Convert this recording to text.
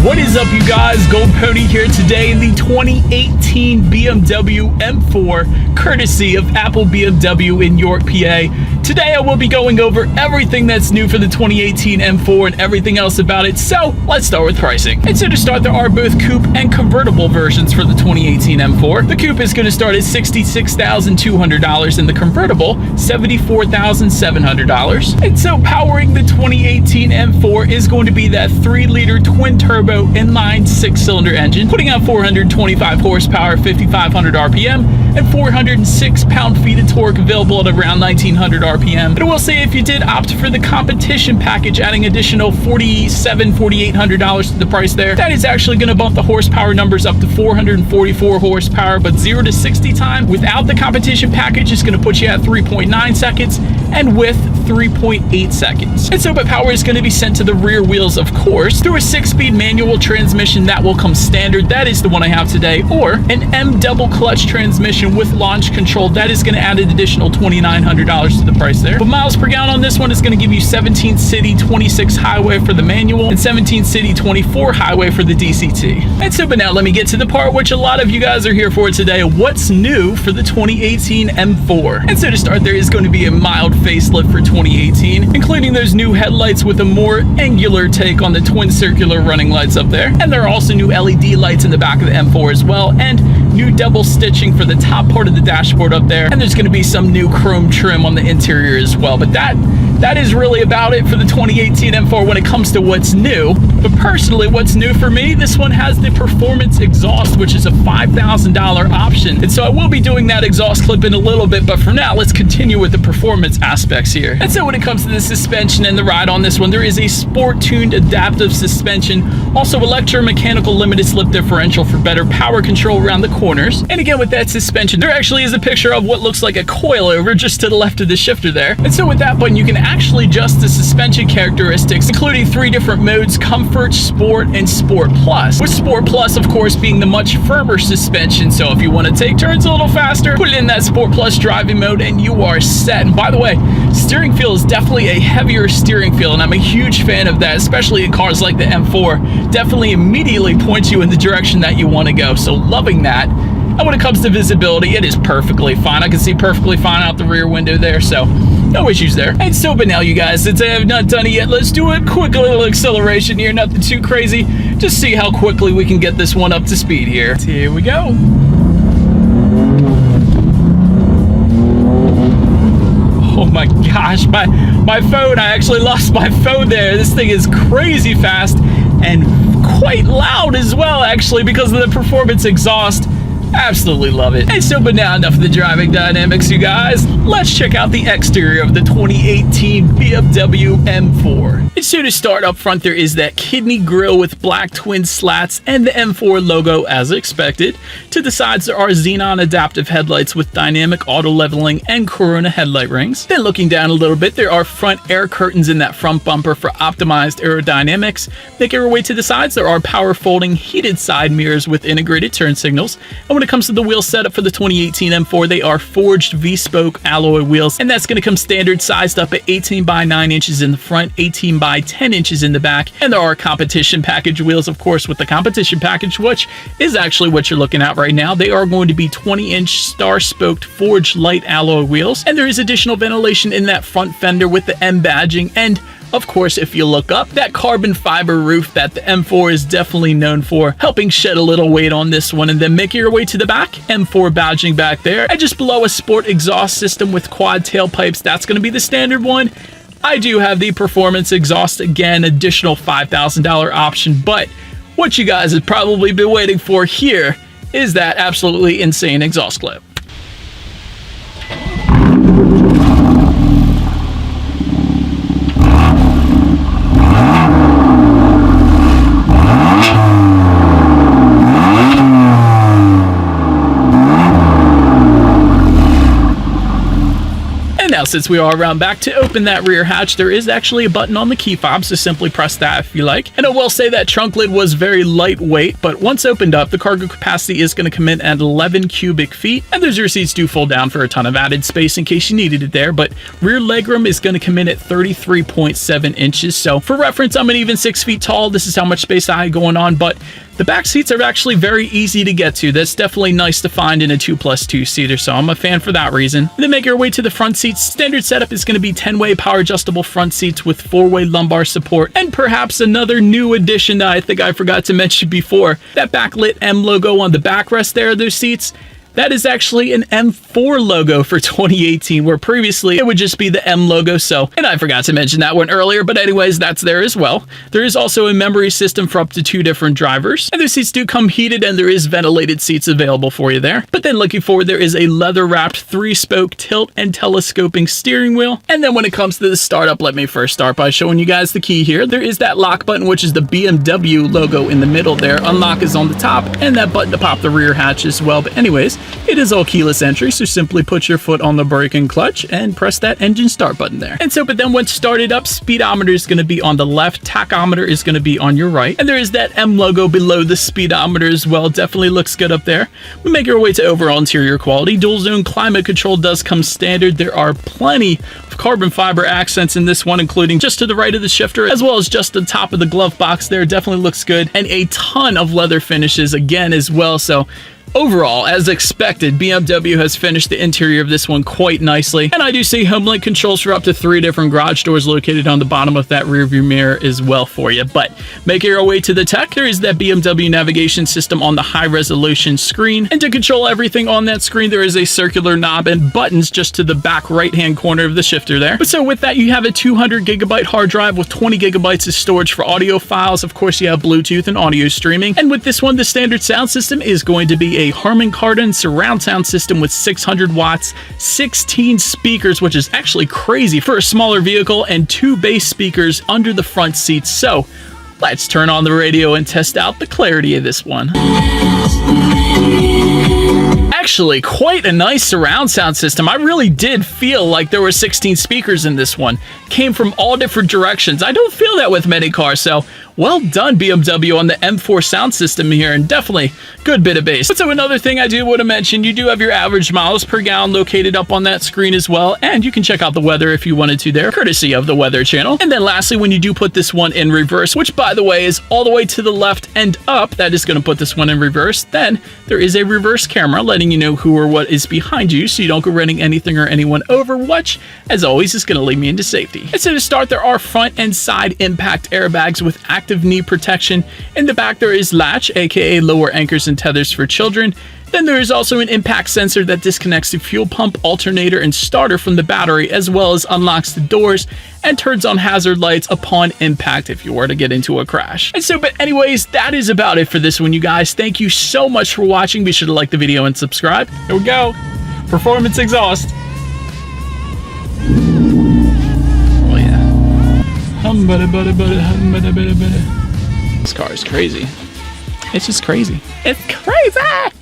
What is up, you guys? Gold Pony here today in the 2018 BMW M4, courtesy of Apple BMW in York, PA. Today I will be going over everything that's new for the 2018 M4 and everything else about it, so let's start with pricing. And so to start, there are both coupe and convertible versions for the 2018 M4. The coupe is going to start at $66,200 and the convertible $74,700. And so powering the 2018 M4 is going to be that 3-liter twin-turbo inline 6-cylinder engine, putting out 425 horsepower, 5,500 RPM, and 406 pound-feet of torque, available at around 1,900 RPM. But I will say, if you did opt for the competition package, adding additional $4,800 to the price there, that is actually going to bump the horsepower numbers up to 444 horsepower, but 0 to 60 time without the competition package is going to put you at 3.9 seconds, and with 3.8 seconds. And so, but power is going to be sent to the rear wheels, of course, through a 6-speed manual transmission that will come standard. That is the one I have today, or an M double clutch transmission with launch control. That is going to add an additional $2,900 to the price there. But miles per gallon on this one is going to give you 17 city, 26 highway for the manual, and 17 city, 24 highway for the DCT. And so, but now let me get to the part which a lot of you guys are here for today. What's new for the 2018 M4? And so to start, there is going to be a mild facelift for 2018, including those new headlights with a more angular take on the twin circular running lights up there. And there are also new LED lights in the back of the M4 as well, and new double stitching for the top part of the dashboard up there. And there's going to be some new chrome trim on the interior as well. But that is really about it for the 2018 M4 when it comes to what's new. But personally, what's new for me, this one has the performance exhaust, which is a $5,000 option. And so I will be doing that exhaust clip in a little bit, but for now, let's continue with the performance aspects here. And so when it comes to the suspension and the ride on this one, there is a sport-tuned adaptive suspension, also electromechanical limited slip differential for better power control around the corners. And again, with that suspension, there actually is a picture of what looks like a coilover just to the left of the shifter there. And so with that button, you can actually adjust the suspension characteristics, including 3 different modes: Comfort, Sport, and Sport Plus. With Sport Plus, of course, being the much firmer suspension. So if you want to take turns a little faster, put it in that Sport Plus driving mode and you are set. And by the way, steering feel is definitely a heavier steering feel, and I'm a huge fan of that, especially in cars like the M4. Definitely immediately points you in the direction that you want to go. So loving that. And when it comes to visibility, it is perfectly fine. I can see perfectly fine out the rear window there, so no issues there. And so, but now you guys, since I have not done it yet, let's do a quick little acceleration here. Nothing too crazy. Just see how quickly we can get this one up to speed here. Here we go. Oh my gosh, my phone, I actually lost my phone there. This thing is crazy fast and quite loud as well, actually, because of the performance exhaust. Absolutely love it. And so, but now enough of the driving dynamics, you guys. Let's check out the exterior of the 2018 BMW M4. And so to start, up front, there is that kidney grille with black twin slats and the M4 logo as expected. To the sides, there are xenon adaptive headlights with dynamic auto leveling and Corona headlight rings. Then looking down a little bit, there are front air curtains in that front bumper for optimized aerodynamics. Making our way to the sides, there are power folding heated side mirrors with integrated turn signals. And when it comes to the wheel setup for the 2018 M4, they are forged V-spoke alloy wheels, and that's going to come standard sized up at 18 by 9 inches in the front, 18 by 10 inches in the back. And there are competition package wheels, of course, with the competition package, which is actually what you're looking at right now. They are going to be 20-inch star-spoked forged light alloy wheels, and there is additional ventilation in that front fender with the M badging. And of course, if you look up, that carbon fiber roof that the M4 is definitely known for, helping shed a little weight on this one. And then making your way to the back, M4 badging back there, and just below a sport exhaust system with quad tailpipes. That's going to be the standard one. I do have the performance exhaust, again, additional $5,000 option, but what you guys have probably been waiting for here is that absolutely insane exhaust clip. since we are around back, to open that rear hatch, there is actually a button on the key fob, so simply press that if you like. And I will say that trunk lid was very lightweight, but once opened up, the cargo capacity is going to come in at 11 cubic feet, and those rear seats do fold down for a ton of added space in case you needed it there, but rear legroom is going to come in at 33.7 inches. So for reference, I'm an even 6 feet tall. This is how much space I had going on, but the back seats are actually very easy to get to. That's definitely nice to find in a 2+2 seater, so I'm a fan for that reason. And then make your way to the front seats. Standard setup is going to be 10-way power adjustable front seats with 4-way lumbar support, and perhaps another new addition that I think I forgot to mention before, that backlit M logo on the backrest there of those seats. That is actually an M4 logo for 2018, where previously it would just be the M logo, and I forgot to mention that one earlier, but anyways, that's there as well. There is also a memory system for up to 2 different drivers, and the seats do come heated, and there is ventilated seats available for you there. But then looking forward, there is a leather-wrapped 3-spoke tilt and telescoping steering wheel. And then when it comes to the startup, let me first start by showing you guys the key here. There is that lock button, which is the BMW logo in the middle there. Unlock is on the top, and that button to pop the rear hatch as well. But anyways, it is all keyless entry, so simply put your foot on the brake and clutch and press that engine start button there. And so, but then once started up, speedometer is going to be on the left, tachometer is going to be on your right, and there is that M logo below the speedometer as well. Definitely looks good up there. We make our way to overall interior quality. Dual zone climate control does come standard. There are plenty of carbon fiber accents in this one, including just to the right of the shifter, as well as just the top of the glove box there. Definitely looks good, and a ton of leather finishes again as well. So overall, as expected, BMW has finished the interior of this one quite nicely, and I do see HomeLink controls for up to 3 different garage doors located on the bottom of that rearview mirror as well for you. But making our way to the tech, there is that BMW navigation system on the high-resolution screen, and to control everything on that screen, there is a circular knob and buttons just to the back right-hand corner of the shifter there. But so with that, you have a 200GB hard drive with 20GB of storage for audio files. Of course, you have Bluetooth and audio streaming, and with this one, the standard sound system is going to be a Harman Kardon surround sound system with 600 watts, 16 speakers, which is actually crazy for a smaller vehicle, and 2 bass speakers under the front seats. So let's turn on the radio and test out the clarity of this one. Actually, quite a nice surround sound system. I really did feel like there were 16 speakers in this one. Came from all different directions. I don't feel that with many cars, so well done, BMW, on the M4 sound system here, and definitely good bit of bass. But so another thing I do want to mention, you do have your average miles per gallon located up on that screen as well, and you can check out the weather if you wanted to there, courtesy of the Weather Channel. And then lastly, when you do put this one in reverse, which by the way is all the way to the left and up, that is going to put this one in reverse, then there is a reverse camera letting you know who or what is behind you, so you don't go running anything or anyone over, which, as always, is going to lead me into safety. And so to start, there are front and side impact airbags with active knee protection. In the back, there is latch, aka lower anchors and tethers for children. Then there is also an impact sensor that disconnects the fuel pump, alternator, and starter from the battery, as well as unlocks the doors and turns on hazard lights upon impact if you were to get into a crash. And so, but anyways, that is about it for this one, you guys. Thank you so much for watching. Be sure to like the video and subscribe. Here we go. Performance exhaust. Oh yeah. This car is crazy. It's just crazy. It's crazy!